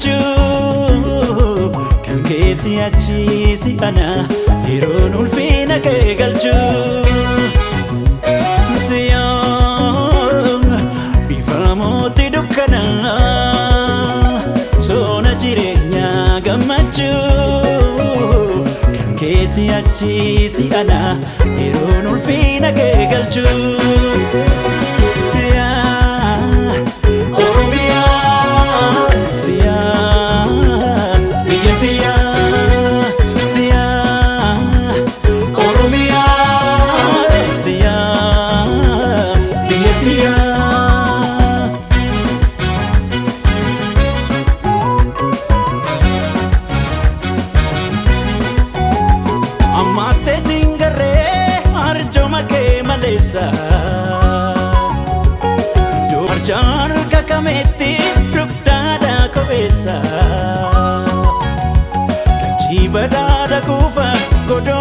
gammachuu kan keessi achi si ana yeroon ulfina kee galchuu siyoon bifa mootii dukkanaa soona jireenyaa gammachuu kan keessi achi si ana yeroon ulfina kee galchuu Amate singare arjoma ke malesa jo arjan ka kameti rukdada ko esa chi badada kufa godo